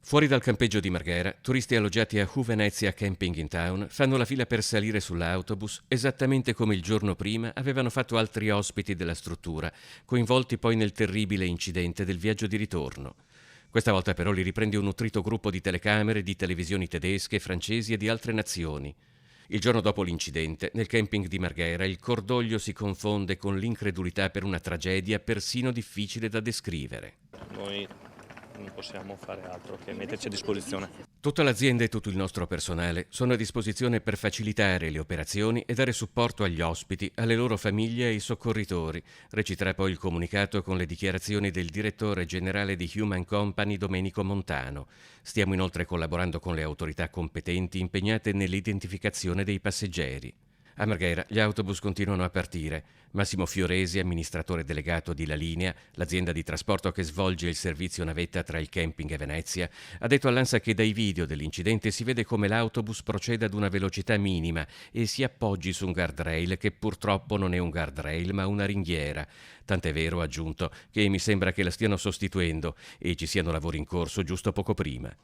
Fuori dal campeggio di Marghera, turisti alloggiati a Who Venezia Camping in Town fanno la fila per salire sull'autobus esattamente come il giorno prima avevano fatto altri ospiti della struttura, coinvolti poi nel terribile incidente del viaggio di ritorno. Questa volta però li riprende un nutrito gruppo di telecamere di televisioni tedesche, francesi e di altre nazioni. Il giorno dopo l'incidente, nel camping di Marghera, il cordoglio si confonde con l'incredulità per una tragedia persino difficile da descrivere. Noi non possiamo fare altro che metterci a disposizione. Tutta l'azienda e tutto il nostro personale sono a disposizione per facilitare le operazioni e dare supporto agli ospiti, alle loro famiglie e ai soccorritori, reciterà poi il comunicato con le dichiarazioni del direttore generale di Human Company Domenico Montano. Stiamo inoltre collaborando con le autorità competenti impegnate nell'identificazione dei passeggeri. A Marghera gli autobus continuano a partire. Massimo Fioresi, amministratore delegato di La Linea, l'azienda di trasporto che svolge il servizio navetta tra il camping e Venezia, ha detto all'ANSA che dai video dell'incidente si vede come l'autobus proceda ad una velocità minima e si appoggi su un guardrail che purtroppo non è un guardrail ma una ringhiera. Tant'è vero, ha aggiunto, che mi sembra che la stiano sostituendo e ci siano lavori in corso giusto poco prima.